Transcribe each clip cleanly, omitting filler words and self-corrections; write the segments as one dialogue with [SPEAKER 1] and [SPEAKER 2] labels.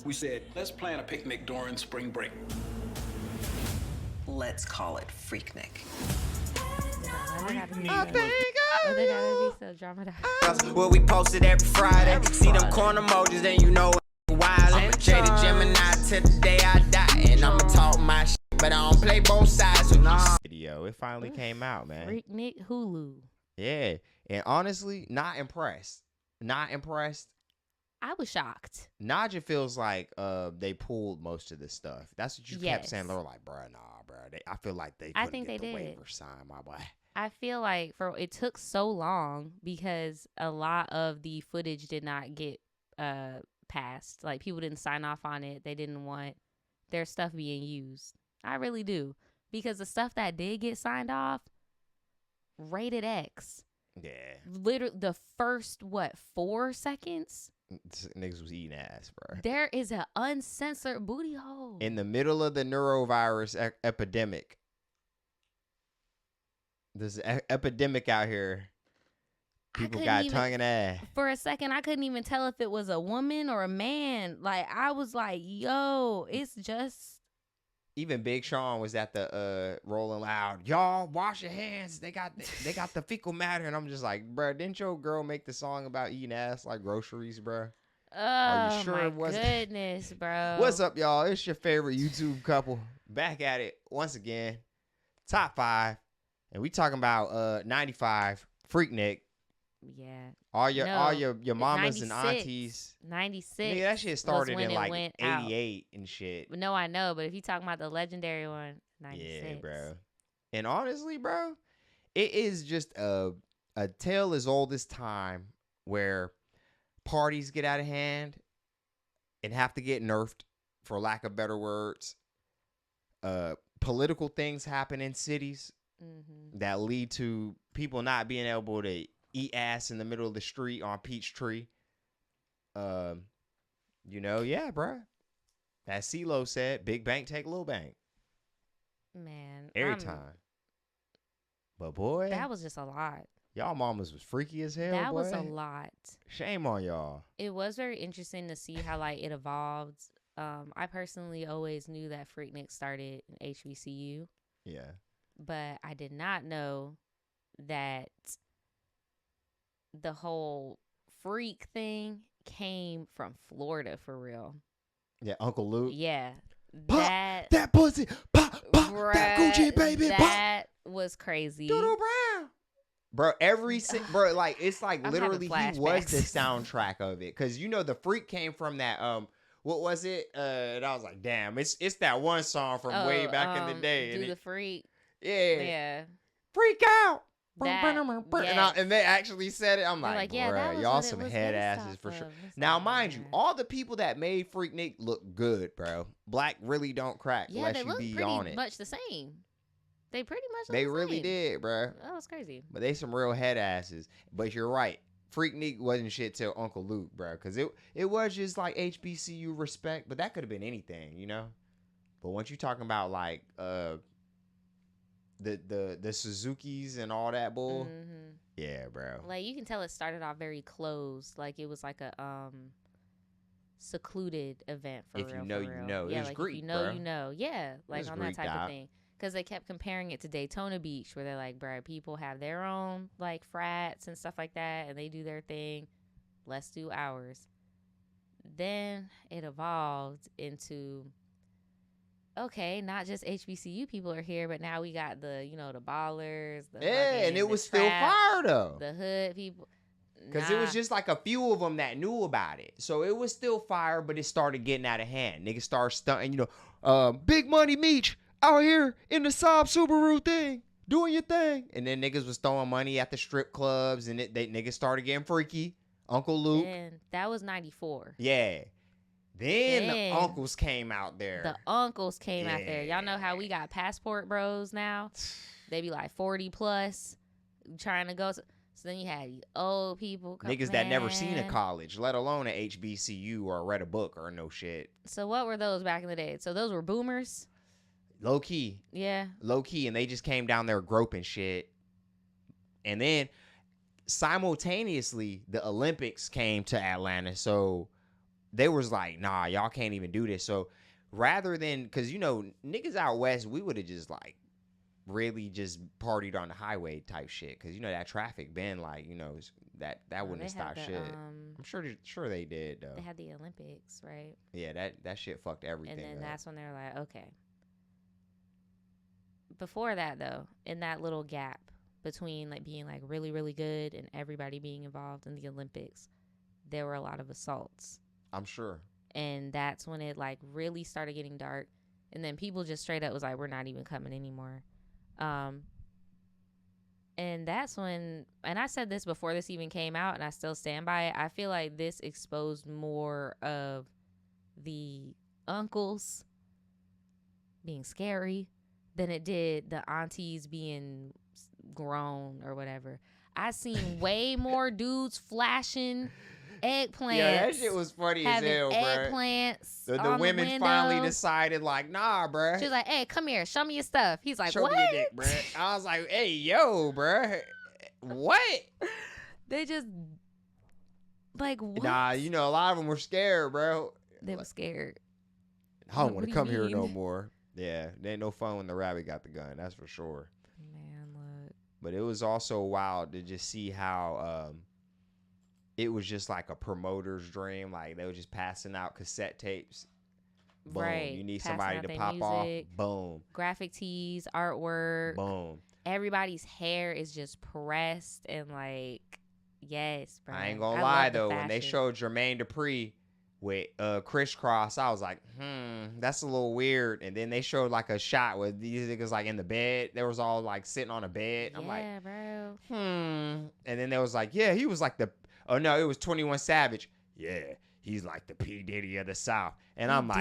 [SPEAKER 1] We said, let's plan a picnic during spring break.
[SPEAKER 2] Let's call it Freaknik.
[SPEAKER 3] I think
[SPEAKER 4] They gotta be so dramatized.
[SPEAKER 3] well, we posted every Friday. See them corn emojis, then you know it's wild. I'm a jaded Gemini to the day I die. And I'ma talk my shit, but I don't play both sides. So video, it finally came out, man.
[SPEAKER 4] Freaknik Hulu.
[SPEAKER 3] Yeah, and honestly, not impressed. Not impressed.
[SPEAKER 4] I was shocked.
[SPEAKER 3] Naja feels like they pulled most of this stuff. That's what you kept saying. They were like, bruh, nah, bruh. I feel like they couldn't get the waiver signed, my boy.
[SPEAKER 4] I feel like it took so long because a lot of the footage did not get passed. Like, people didn't sign off on it. They didn't want their stuff being used. I really do. Because the stuff that did get signed off, rated X.
[SPEAKER 3] Yeah.
[SPEAKER 4] Literally, the first, 4 seconds?
[SPEAKER 3] Niggas was eating ass, bro.
[SPEAKER 4] There is an uncensored booty hole.
[SPEAKER 3] In the middle of the neurovirus epidemic. There's an epidemic out here. People got tongue and ass.
[SPEAKER 4] For a second, I couldn't even tell if it was a woman or a man. Like, I was like, yo, it's just...
[SPEAKER 3] Even Big Sean was at the Rolling Loud. Y'all, wash your hands. They got the fecal matter. And I'm just like, bro, didn't your girl make the song about eating ass like groceries, bro?
[SPEAKER 4] Are you sure it wasn't? Goodness, bro.
[SPEAKER 3] What's up, y'all? It's your favorite YouTube couple. Back at it once again. Top 5. And we talking about 95, Freaknik.
[SPEAKER 4] Yeah.
[SPEAKER 3] All your mamas and aunties.
[SPEAKER 4] 96.
[SPEAKER 3] Nigga, that shit started in like 88 and shit.
[SPEAKER 4] No, I know, but if you talking about the legendary one, 96.
[SPEAKER 3] Yeah, bro. And honestly, bro, it is just a tale as old as time where parties get out of hand and have to get nerfed, for lack of better words. Political things happen in cities that lead to people not being able to eat ass in the middle of the street on Peachtree. Yeah, bro. As CeeLo said, big bank take little bank.
[SPEAKER 4] Man.
[SPEAKER 3] Every time. But boy.
[SPEAKER 4] That was just a lot.
[SPEAKER 3] Y'all mamas was freaky as hell,
[SPEAKER 4] That
[SPEAKER 3] boy.
[SPEAKER 4] was a lot.
[SPEAKER 3] Shame on y'all.
[SPEAKER 4] It was very interesting to see how, like, it evolved. I personally always knew that Freaknik started in HBCU.
[SPEAKER 3] Yeah.
[SPEAKER 4] But I did not know that the whole freak thing came from Florida for real.
[SPEAKER 3] Yeah, Uncle Luke.
[SPEAKER 4] Yeah.
[SPEAKER 3] Pop that pussy. Pop that Gucci, baby.
[SPEAKER 4] That was crazy.
[SPEAKER 3] Doodle Brown. Bro, bro, like, it's like literally he was the soundtrack of it. Because, the freak came from that, what was it? And I was like, damn, it's that one song from way back in the day.
[SPEAKER 4] Do the Freak.
[SPEAKER 3] Yeah. Freak out.
[SPEAKER 4] Yes.
[SPEAKER 3] And they actually said it. I'm like,
[SPEAKER 4] yeah,
[SPEAKER 3] bruh, y'all some head asses for sure. Now, mind you, all the people that made Freaknik look good, bro. Black really don't crack unless you be on it.
[SPEAKER 4] They look much the same. They pretty much look
[SPEAKER 3] They
[SPEAKER 4] the
[SPEAKER 3] really
[SPEAKER 4] same.
[SPEAKER 3] did, bro.
[SPEAKER 4] That was crazy.
[SPEAKER 3] But they some real head asses. But you're right. Freaknik wasn't shit till Uncle Luke, bro. Because it was just like HBCU respect. But that could have been anything, But once you talking about like the Suzukis and all that bull, yeah, bro.
[SPEAKER 4] Like, you can tell it started off very closed. Like, it was like a secluded event for real.
[SPEAKER 3] If you know, you know.
[SPEAKER 4] Yeah,
[SPEAKER 3] it was
[SPEAKER 4] like
[SPEAKER 3] Greek,
[SPEAKER 4] if you know,
[SPEAKER 3] bro.
[SPEAKER 4] you know. Yeah, like on that type of thing. Because they kept comparing it to Daytona Beach, where they're like, bro, people have their own, like, frats and stuff like that, and they do their thing. Let's do ours. Then it evolved into, okay, not just HBCU people are here, but now we got the, the ballers.
[SPEAKER 3] And it was still fire, though.
[SPEAKER 4] The hood people.
[SPEAKER 3] Because it was just like a few of them that knew about it. So it was still fire, but it started getting out of hand. Niggas started stunting, Big Money Meech out here in the Saab Subaru thing, doing your thing. And then niggas was throwing money at the strip clubs, and niggas started getting freaky. Uncle Luke.
[SPEAKER 4] And that was 94.
[SPEAKER 3] Yeah. Then the uncles came out there.
[SPEAKER 4] The uncles came out there. Y'all know how we got passport bros now? They be like 40 plus trying to go. So then you had old people.
[SPEAKER 3] Niggas that never seen a college, let alone an HBCU or read a book or no shit.
[SPEAKER 4] So what were those back in the day? So those were boomers?
[SPEAKER 3] Low key.
[SPEAKER 4] Yeah.
[SPEAKER 3] Low key. And they just came down there groping shit. And then simultaneously, the Olympics came to Atlanta. So they was like, nah, y'all can't even do this. So rather than, because, you know, niggas out west, we would have just like really just partied on the highway type shit. Because, you know, that traffic been like, you know, that wouldn't have stopped shit. I'm sure they did, though.
[SPEAKER 4] They had the Olympics, right?
[SPEAKER 3] Yeah, that shit fucked everything
[SPEAKER 4] And then
[SPEAKER 3] up.
[SPEAKER 4] that's when they were like, okay. Before that, though, in that little gap between like being like really, really good and everybody being involved in the Olympics, there were a lot of assaults.
[SPEAKER 3] I'm sure.
[SPEAKER 4] And that's when it like really started getting dark. And then people just straight up was like, we're not even coming anymore. And that's when, and I said this before this even came out, and I still stand by it. I feel like this exposed more of the uncles being scary than it did the aunties being grown or whatever. I seen way more dudes flashing eggplants.
[SPEAKER 3] Yeah, that shit was funny as hell, bro.
[SPEAKER 4] Eggplants.
[SPEAKER 3] The women finally decided, like, nah, bro.
[SPEAKER 4] She was like, hey, come here, show me your stuff. He's like,
[SPEAKER 3] show
[SPEAKER 4] what?
[SPEAKER 3] me your dick, bro. I was like, hey, yo, bro. What?
[SPEAKER 4] They just, like, what?
[SPEAKER 3] Nah, you know, a lot of them were scared, bro.
[SPEAKER 4] They were scared.
[SPEAKER 3] I don't want to come here no more. Yeah, there ain't no fun when the rabbit got the gun. That's for sure.
[SPEAKER 4] Man, look.
[SPEAKER 3] But it was also wild to just see how it was just like a promoter's dream. Like they were just passing out cassette tapes. Boom.
[SPEAKER 4] Right.
[SPEAKER 3] You need
[SPEAKER 4] Passing
[SPEAKER 3] somebody
[SPEAKER 4] out
[SPEAKER 3] to
[SPEAKER 4] their
[SPEAKER 3] pop
[SPEAKER 4] music,
[SPEAKER 3] off. Boom.
[SPEAKER 4] Graphic tees, artwork.
[SPEAKER 3] Boom.
[SPEAKER 4] Everybody's hair is just pressed and like, yes, bro.
[SPEAKER 3] I ain't gonna lie though, when they showed Jermaine Dupri with crisscross, I was like, that's a little weird. And then they showed like a shot with these niggas like in the bed. They was all like sitting on a bed.
[SPEAKER 4] Yeah,
[SPEAKER 3] I'm like,
[SPEAKER 4] bro.
[SPEAKER 3] And then there was like, yeah, he was like oh no, it was 21 Savage. Yeah, he's like the P. Diddy of the South. And I'm like,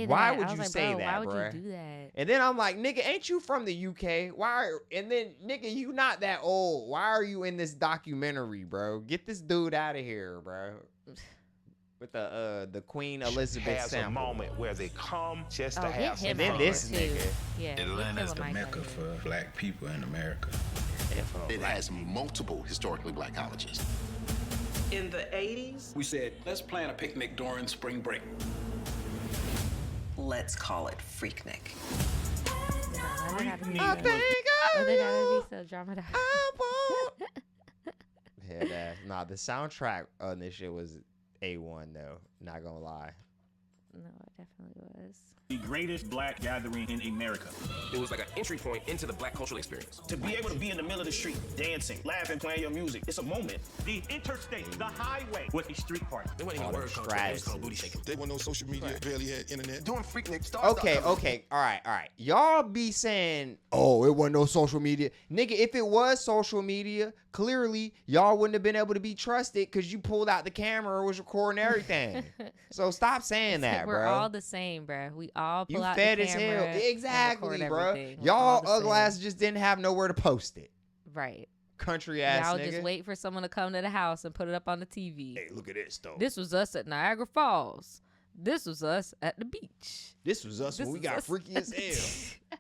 [SPEAKER 3] why would you say that,
[SPEAKER 4] why
[SPEAKER 3] bro?
[SPEAKER 4] would you do that?
[SPEAKER 3] And then I'm like, nigga, ain't you from the UK? And then, nigga, you not that old. Why are you in this documentary, bro? Get this dude out of here, bro. With the Queen Elizabeth
[SPEAKER 5] has
[SPEAKER 3] sample.
[SPEAKER 5] a moment where they come just to have some
[SPEAKER 3] And then
[SPEAKER 5] fun.
[SPEAKER 3] this nigga.
[SPEAKER 4] Yeah,
[SPEAKER 6] Atlanta's the mecca for black people in America.
[SPEAKER 7] It has multiple historically black colleges.
[SPEAKER 2] In the 80s,
[SPEAKER 1] We said, let's plan a picnic during spring break.
[SPEAKER 2] let's call it Freaknik.
[SPEAKER 3] I think
[SPEAKER 4] they gotta be so dramatized.
[SPEAKER 3] Nah, the soundtrack on this shit was A1 though. Not gonna lie.
[SPEAKER 4] No, it definitely was.
[SPEAKER 8] The greatest black gathering in America.
[SPEAKER 9] It was like an entry point into the black cultural experience.
[SPEAKER 8] To be able to be in the middle of the street, dancing, laughing, playing your music, it's a moment. The interstate, the highway, was a street party.
[SPEAKER 9] It wasn't even a word culture. It was called booty shaking.
[SPEAKER 7] There was no social media, barely had internet.
[SPEAKER 6] Doing Freaknik
[SPEAKER 3] Okay. All right. Y'all be saying, oh, it wasn't no social media. Nigga, if it was social media, clearly y'all wouldn't have been able to be trusted because you pulled out the camera or was recording everything. So stop saying that,
[SPEAKER 4] We're
[SPEAKER 3] bro.
[SPEAKER 4] all the same, bro. We all pull
[SPEAKER 3] You
[SPEAKER 4] out
[SPEAKER 3] fed
[SPEAKER 4] the
[SPEAKER 3] as
[SPEAKER 4] camera
[SPEAKER 3] hell. Exactly,
[SPEAKER 4] and
[SPEAKER 3] bro.
[SPEAKER 4] record everything. We're
[SPEAKER 3] Y'all
[SPEAKER 4] all the
[SPEAKER 3] ugly
[SPEAKER 4] same.
[SPEAKER 3] ass just didn't have nowhere to post it.
[SPEAKER 4] Right.
[SPEAKER 3] Country ass
[SPEAKER 4] Y'all
[SPEAKER 3] nigga.
[SPEAKER 4] just wait for someone to come to the house and put it up on the TV.
[SPEAKER 3] Hey, look at this though.
[SPEAKER 4] This was us at Niagara Falls. This was us at the beach.
[SPEAKER 3] This was us
[SPEAKER 4] This
[SPEAKER 3] when we
[SPEAKER 4] was
[SPEAKER 3] got
[SPEAKER 4] us
[SPEAKER 3] freaky as hell.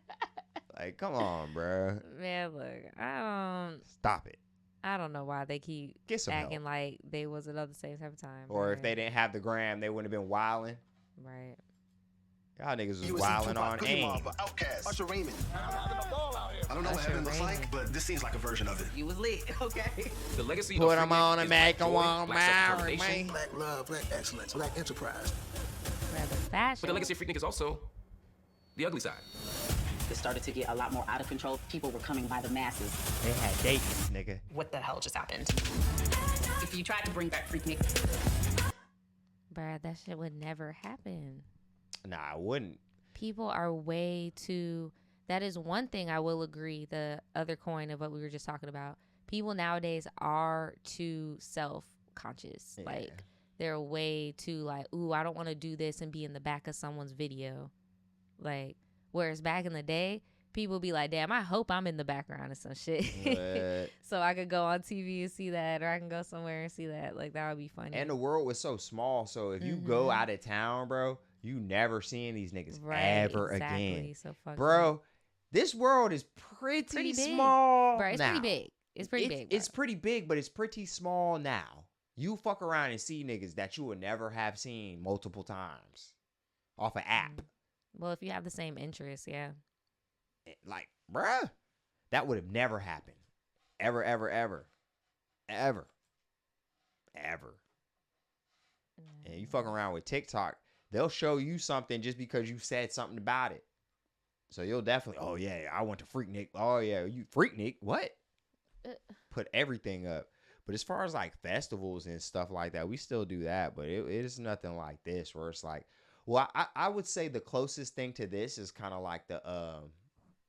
[SPEAKER 3] Like, come on, bro.
[SPEAKER 4] Man, look,
[SPEAKER 3] Stop it.
[SPEAKER 4] I don't know why they keep
[SPEAKER 3] Get some
[SPEAKER 4] acting
[SPEAKER 3] help.
[SPEAKER 4] like they wasn't at the same type of time.
[SPEAKER 3] Or if
[SPEAKER 4] Right.
[SPEAKER 3] they didn't have the gram, they wouldn't have been wilding.
[SPEAKER 4] Right.
[SPEAKER 3] Y'all niggas was wilding on AIM.
[SPEAKER 7] Outkast. Usher Raymond. I don't know what
[SPEAKER 4] Usher
[SPEAKER 7] heaven looks
[SPEAKER 4] Raymond.
[SPEAKER 7] like, but this seems like a version of it.
[SPEAKER 2] You was lit, okay?
[SPEAKER 9] The legacy
[SPEAKER 3] Put
[SPEAKER 9] of
[SPEAKER 3] 'em
[SPEAKER 9] Freaknik
[SPEAKER 3] on
[SPEAKER 9] is
[SPEAKER 3] and
[SPEAKER 9] black
[SPEAKER 3] make 'em
[SPEAKER 9] joy,
[SPEAKER 3] want
[SPEAKER 9] black
[SPEAKER 3] marry
[SPEAKER 9] self-determination.
[SPEAKER 3] me.
[SPEAKER 7] Black love, black excellence, black enterprise.
[SPEAKER 4] Rather fashion.
[SPEAKER 9] But the legacy of Freaknik is also the ugly side.
[SPEAKER 10] It started to get a lot more out of control. People were coming by the masses.
[SPEAKER 3] They had dates, nigga.
[SPEAKER 10] What the hell just happened? If you tried to bring back Freaknik,
[SPEAKER 4] Bruh, that shit would never happen.
[SPEAKER 3] Nah, I wouldn't.
[SPEAKER 4] People are way too. That is one thing I will agree. The other coin of what we were just talking about. People nowadays are too self-conscious.
[SPEAKER 3] Yeah.
[SPEAKER 4] Like, they're way too like, ooh, I don't want to do this and be in the back of someone's video. Like, whereas back in the day, people be like, damn, I hope I'm in the background of some shit.
[SPEAKER 3] But-
[SPEAKER 4] So I could go on TV and see that, or I can go somewhere and see that. Like, that would be funny.
[SPEAKER 3] And the world was so small, so if you go out of town, bro, you never seeing these niggas ever again.
[SPEAKER 4] So fucked
[SPEAKER 3] Bro,
[SPEAKER 4] up.
[SPEAKER 3] this world is pretty
[SPEAKER 4] Pretty big.
[SPEAKER 3] small
[SPEAKER 4] Bro, it's
[SPEAKER 3] now.
[SPEAKER 4] pretty big. It's pretty big.
[SPEAKER 3] It's
[SPEAKER 4] bro.
[SPEAKER 3] pretty big, but it's pretty small now. You fuck around and see niggas that you would never have seen multiple times off an app.
[SPEAKER 4] Well, if you have the same interests, yeah.
[SPEAKER 3] Like, bruh, that would have never happened. Ever. And you fucking around with TikTok, they'll show you something just because you said something about it. So you'll definitely, oh yeah, I went to Freaknik. Oh yeah, you Freaknik? What? Put everything up. But as far as like festivals and stuff like that, we still do that. But it is nothing like this where it's like, well, I would say the closest thing to this is kind of like the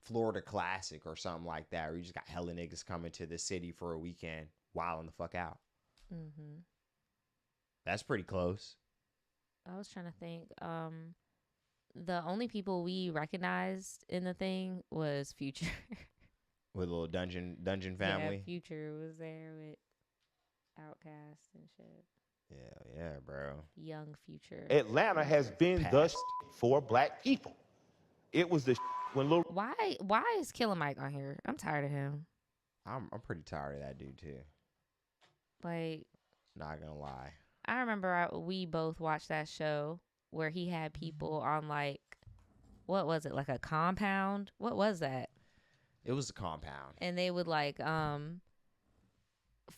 [SPEAKER 3] Florida Classic or something like that, where you just got hella niggas coming to the city for a weekend, wilding the fuck out.
[SPEAKER 4] Mm-hmm.
[SPEAKER 3] That's pretty close.
[SPEAKER 4] I was trying to think. The only people we recognized in the thing was Future.
[SPEAKER 3] With a little dungeon family.
[SPEAKER 4] Yeah, Future was there with Outkast and shit.
[SPEAKER 3] Yeah, bro.
[SPEAKER 4] Young Future.
[SPEAKER 5] Atlanta has been the for black people. It was the when Lil.
[SPEAKER 4] Why is Killer Mike on here? I'm tired of him.
[SPEAKER 3] I'm pretty tired of that dude too.
[SPEAKER 4] Like,
[SPEAKER 3] not gonna lie.
[SPEAKER 4] I remember we both watched that show where he had people on like, what was it, like a compound? What was that?
[SPEAKER 3] It was a compound.
[SPEAKER 4] And they would like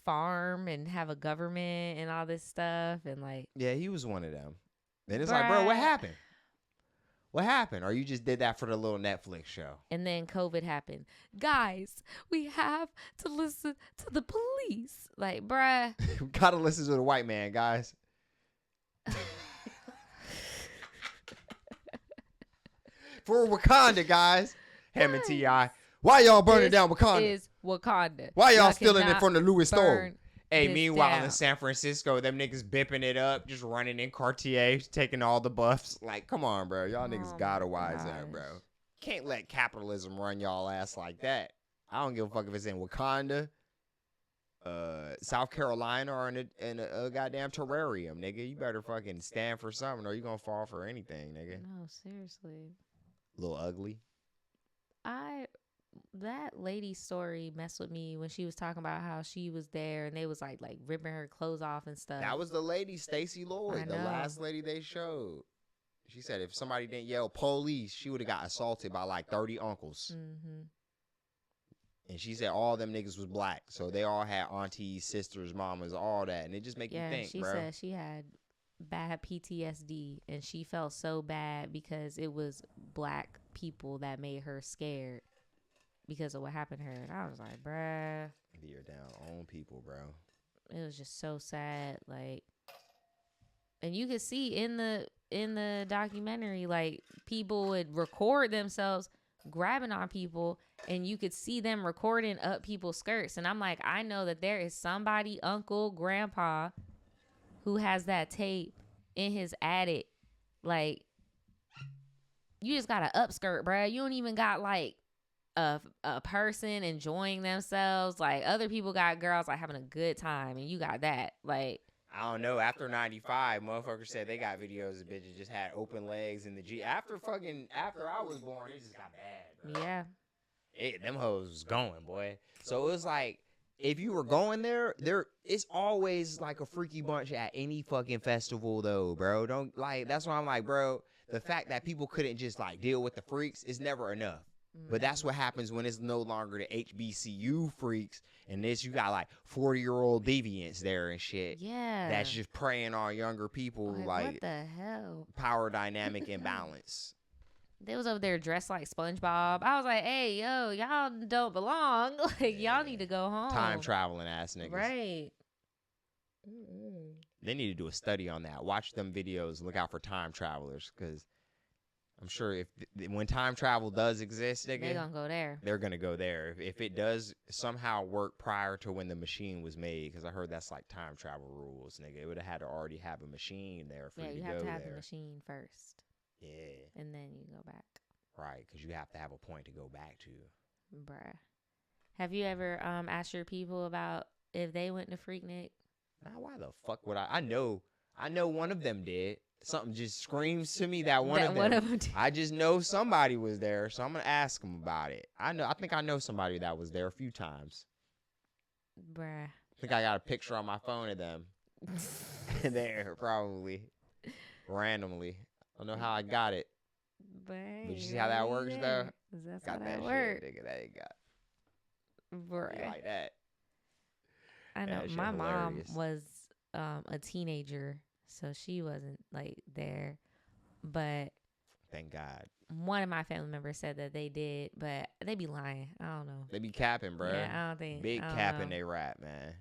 [SPEAKER 4] farm and have a government and all this stuff and like.
[SPEAKER 3] Yeah, he was one of them. And it's like, bro, what happened? What happened? Or you just did that for the little Netflix show?
[SPEAKER 4] And then COVID happened. Guys, we have to listen to the police. Like, bruh.
[SPEAKER 3] Gotta listen to the white man, guys. For Wakanda, guys. Him and T.I. Why y'all burning down Wakanda?
[SPEAKER 4] This is Wakanda.
[SPEAKER 3] Why y'all stealing it from the Louis store? Hey,
[SPEAKER 4] this
[SPEAKER 3] meanwhile
[SPEAKER 4] down.
[SPEAKER 3] in San Francisco, them niggas bipping it up, just running in Cartier, taking all the buffs. Like, come on, bro. Y'all niggas gotta wise up, bro. Can't let capitalism run y'all ass like that. I don't give a fuck if it's in Wakanda, South Carolina, or in a goddamn terrarium, nigga. You better fucking stand for something or you gonna fall for anything, nigga.
[SPEAKER 4] No, seriously.
[SPEAKER 3] Little ugly.
[SPEAKER 4] That lady's story messed with me when she was talking about how she was there and they was like ripping her clothes off and stuff.
[SPEAKER 3] That was the lady, Stacey Lloyd, the last lady they showed. She said if somebody didn't yell police, she would have got assaulted by like 30 uncles.
[SPEAKER 4] Mm-hmm.
[SPEAKER 3] And she said all them niggas was black. So they all had aunties, sisters, mamas, all that. And it just make you think,
[SPEAKER 4] she
[SPEAKER 3] bro.
[SPEAKER 4] said she had bad PTSD and she felt so bad because it was black people that made her scared because of what happened to her. And I was like, bruh.
[SPEAKER 3] You're down own people, bro.
[SPEAKER 4] It was just so sad. Like, and you could see in the documentary, like, people would record themselves grabbing on people and you could see them recording up people's skirts. And I'm like, I know that there is somebody, uncle, grandpa, who has that tape in his attic. Like, you just got an upskirt, bruh. You don't even got like a person enjoying themselves. Like, other people got girls like having a good time and you got that. Like,
[SPEAKER 3] I don't know. After 95, motherfuckers said they got videos of bitches just had open legs in the G. After I was born, it just got bad, bro.
[SPEAKER 4] Yeah.
[SPEAKER 3] Them hoes was going, boy. So it was like, if you were going there it's always like a freaky bunch at any fucking festival though, bro. Don't like, that's why I'm like, bro, the fact that people couldn't just like deal with the freaks is never enough. But that's what happens when it's no longer the HBCU freaks and this, you got like 40-year-old deviants there and shit.
[SPEAKER 4] Yeah.
[SPEAKER 3] That's just preying on younger people, like
[SPEAKER 4] what the hell?
[SPEAKER 3] Power dynamic imbalance.
[SPEAKER 4] They was over there dressed like SpongeBob. I was like, hey, yo, y'all don't belong. Like, y'all need to go home.
[SPEAKER 3] Time traveling ass niggas.
[SPEAKER 4] Right.
[SPEAKER 3] They need to do a study on that. Watch them videos. Look out for time travelers, because I'm sure when time travel does exist, nigga,
[SPEAKER 4] they're gonna go there.
[SPEAKER 3] They're gonna go there. If it does somehow work prior to when the machine was made, because I heard that's like time travel rules, nigga. It would have had to already have a machine there for you to go there.
[SPEAKER 4] Yeah, you have to have the machine first.
[SPEAKER 3] Yeah.
[SPEAKER 4] And then you go back.
[SPEAKER 3] Right, because you have to have a point to go back to.
[SPEAKER 4] Bruh. Have you ever asked your people about if they went to Freaknik?
[SPEAKER 3] Nah, why the fuck would I? I know one of them did. Something just screams to me that one of them did. I just know somebody was there, so I'm gonna ask them about it. I think I know somebody that was there a few times.
[SPEAKER 4] Bruh.
[SPEAKER 3] I think I got a picture on my phone of them. there, probably. Randomly. I don't know how I got it.
[SPEAKER 4] But
[SPEAKER 3] you see how that works, though?
[SPEAKER 4] That's
[SPEAKER 3] got
[SPEAKER 4] how
[SPEAKER 3] that
[SPEAKER 4] that works.
[SPEAKER 3] shit, nigga. That ain't got.
[SPEAKER 4] Bruh.
[SPEAKER 3] You like that.
[SPEAKER 4] I know.
[SPEAKER 3] That shit
[SPEAKER 4] My mom
[SPEAKER 3] hilarious.
[SPEAKER 4] was a teenager, so she wasn't like there. But
[SPEAKER 3] Thank God.
[SPEAKER 4] one of my family members said that they did, but they be lying. I don't know.
[SPEAKER 3] They be capping, bro.
[SPEAKER 4] Yeah, I don't think.
[SPEAKER 3] Big
[SPEAKER 4] I don't
[SPEAKER 3] capping
[SPEAKER 4] know.
[SPEAKER 3] they rap, man.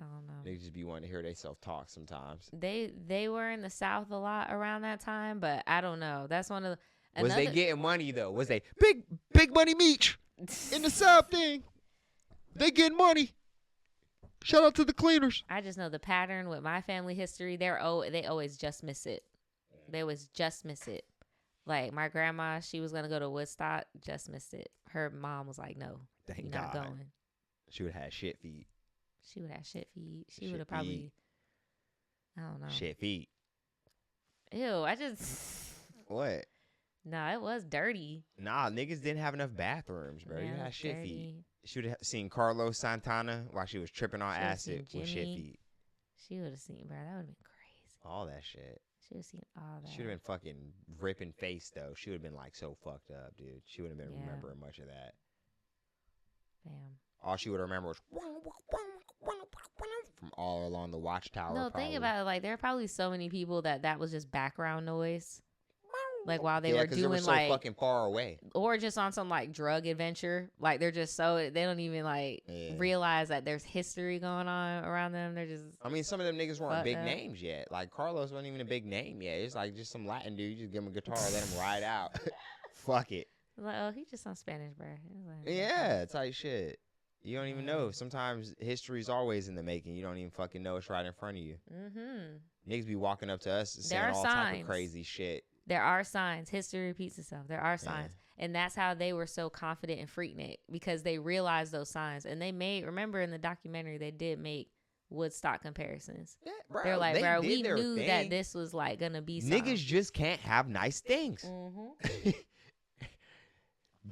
[SPEAKER 4] I don't know.
[SPEAKER 3] They just be wanting to hear themselves talk sometimes.
[SPEAKER 4] They were in the South a lot around that time, but I don't know. That's one of the.
[SPEAKER 3] Was they getting money though? Was they big money Meech in the South thing? They getting money. Shout out to the cleaners.
[SPEAKER 4] I just know the pattern with my family history. They always just miss it. They always just miss it. Like my grandma, she was gonna go to Woodstock, just missed it. Her mom was like, "No,
[SPEAKER 3] Thank
[SPEAKER 4] you're
[SPEAKER 3] God.
[SPEAKER 4] not going."
[SPEAKER 3] She would have had shit feet.
[SPEAKER 4] She would have shit feet. She
[SPEAKER 3] Shit
[SPEAKER 4] would have probably.
[SPEAKER 3] feet.
[SPEAKER 4] I don't know.
[SPEAKER 3] Shit feet.
[SPEAKER 4] Ew! I just.
[SPEAKER 3] What?
[SPEAKER 4] No, it was dirty.
[SPEAKER 3] Nah, niggas didn't have enough bathrooms, bro.
[SPEAKER 4] Yeah,
[SPEAKER 3] You
[SPEAKER 4] it
[SPEAKER 3] had
[SPEAKER 4] was
[SPEAKER 3] shit feet.
[SPEAKER 4] dirty.
[SPEAKER 3] She would have seen Carlos Santana while she was tripping on
[SPEAKER 4] She would've
[SPEAKER 3] acid
[SPEAKER 4] seen
[SPEAKER 3] with shit
[SPEAKER 4] Jimmy.
[SPEAKER 3] feet.
[SPEAKER 4] She would have seen, bro. That would have been crazy.
[SPEAKER 3] All that shit.
[SPEAKER 4] She would have seen all that.
[SPEAKER 3] She would have been fucking ripping face though. She would have been like so fucked up, dude. She wouldn't have been
[SPEAKER 4] Yeah.
[SPEAKER 3] remembering much of that.
[SPEAKER 4] Damn.
[SPEAKER 3] All she would remember was from all along the watchtower.
[SPEAKER 4] No,
[SPEAKER 3] probably.
[SPEAKER 4] think about it. Like, there are probably so many people that was just background noise. Like, while they
[SPEAKER 3] yeah,
[SPEAKER 4] were
[SPEAKER 3] 'cause
[SPEAKER 4] doing,
[SPEAKER 3] they were so
[SPEAKER 4] like,
[SPEAKER 3] fucking far away.
[SPEAKER 4] or just on some, like, drug adventure. Like, they're just so, they don't even, like, realize that there's history going on around them. They're just.
[SPEAKER 3] I mean, some of them niggas weren't
[SPEAKER 4] fucked
[SPEAKER 3] big
[SPEAKER 4] up.
[SPEAKER 3] names yet. Like, Carlos wasn't even a big name yet. It's like just some Latin dude. You just give him a guitar, let him ride out. Fuck it.
[SPEAKER 4] Like, oh, he just on Spanish, bro. Like,
[SPEAKER 3] Yeah, type shit. You don't even know. Sometimes history's always in the making. You don't even fucking know it's right in front of you.
[SPEAKER 4] Mm-hmm.
[SPEAKER 3] Niggas be walking up to us saying
[SPEAKER 4] There are
[SPEAKER 3] all type
[SPEAKER 4] signs.
[SPEAKER 3] of crazy shit.
[SPEAKER 4] There are signs. History repeats itself. There are signs. And that's how they were so confident in Freaknik, because they realized those signs. And they remember in the documentary, they did make Woodstock comparisons.
[SPEAKER 3] Yeah, bro.
[SPEAKER 4] They're like,
[SPEAKER 3] they
[SPEAKER 4] bro,
[SPEAKER 3] did
[SPEAKER 4] we
[SPEAKER 3] their
[SPEAKER 4] knew
[SPEAKER 3] thing.
[SPEAKER 4] that this was like going to be something.
[SPEAKER 3] Niggas just can't have nice things.
[SPEAKER 4] Mm-hmm.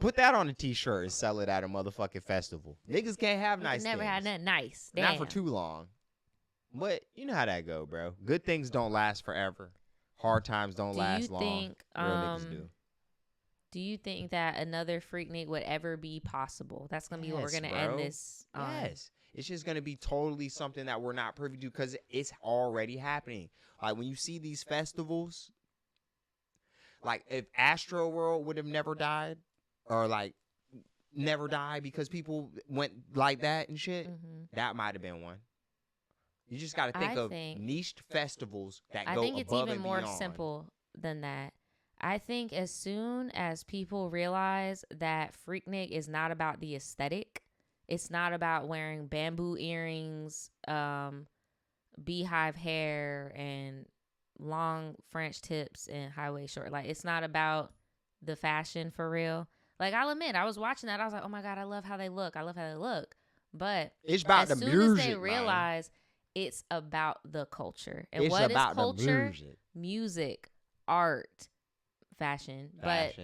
[SPEAKER 3] Put that on a t-shirt and sell it at a motherfucking festival. Niggas can't have nice
[SPEAKER 4] Never
[SPEAKER 3] things.
[SPEAKER 4] had nothing nice.
[SPEAKER 3] Not for
[SPEAKER 4] Damn.
[SPEAKER 3] too long. But you know how that go, bro. Good things don't last forever. Hard times don't last long.
[SPEAKER 4] Think,
[SPEAKER 3] Real niggas do.
[SPEAKER 4] Do you think that another Freaknik would ever be possible? That's going to be what we're going to end this on.
[SPEAKER 3] Yes. It's just going to be totally something that we're not privy to because it's already happening. Like when you see these festivals, like if Astro World would have never died or like never died because people went like that and shit, that might have been one. You just got to think of niched festivals that go above and beyond.
[SPEAKER 4] I think it's even more simple than that. I think as soon as people realize that Freaknik is not about the aesthetic, it's not about wearing bamboo earrings, beehive hair, and long French tips and high-waist short. Like, it's not about the fashion for real. Like, I'll admit, I was watching that. I was like, oh, my God, I love how they look. I love how they look. But
[SPEAKER 3] it's about
[SPEAKER 4] as
[SPEAKER 3] the
[SPEAKER 4] soon
[SPEAKER 3] music,
[SPEAKER 4] as they realize it's about the culture. And
[SPEAKER 3] it's
[SPEAKER 4] what
[SPEAKER 3] about
[SPEAKER 4] is culture?
[SPEAKER 3] The
[SPEAKER 4] music, art, fashion, but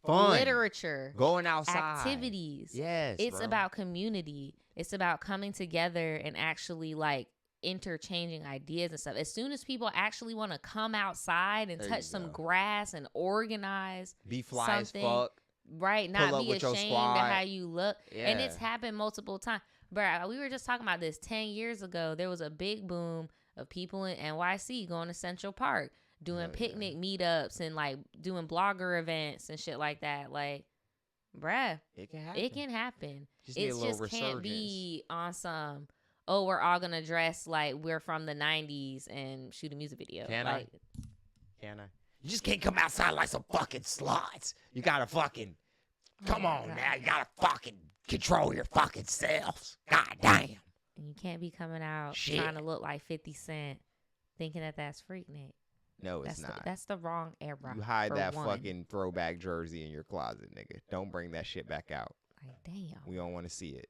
[SPEAKER 3] fun,
[SPEAKER 4] literature,
[SPEAKER 3] going outside,
[SPEAKER 4] activities.
[SPEAKER 3] Yes,
[SPEAKER 4] it's
[SPEAKER 3] bro.
[SPEAKER 4] about community. It's about coming together and actually like interchanging ideas and stuff. As soon as people actually want to come outside and touch some grass and organize,
[SPEAKER 3] be fly as fuck,
[SPEAKER 4] right? Not be ashamed of how you look.
[SPEAKER 3] Yeah.
[SPEAKER 4] And it's happened multiple times. Bruh, we were just talking about this 10 years ago. There was a big boom of people in NYC going to Central Park, doing picnic meetups and like doing blogger events and shit like that. Like, bruh,
[SPEAKER 3] it can happen.
[SPEAKER 4] It can happen.
[SPEAKER 3] It
[SPEAKER 4] just can't be on some, oh, we're all gonna dress like we're from the 90s and shoot a music video.
[SPEAKER 3] Can
[SPEAKER 4] like,
[SPEAKER 3] Can I? You just can't come outside like some fucking sluts. You gotta fucking come on now. You gotta fucking control your fucking selves. God damn.
[SPEAKER 4] And you can't be coming out
[SPEAKER 3] Shit.
[SPEAKER 4] trying to look like 50 Cent, thinking that that's Freaknik.
[SPEAKER 3] No, it's not.
[SPEAKER 4] That's the wrong era.
[SPEAKER 3] You hide that
[SPEAKER 4] one.
[SPEAKER 3] fucking throwback jersey in your closet, nigga. Don't bring that shit back out.
[SPEAKER 4] Like, damn.
[SPEAKER 3] We don't want to see it.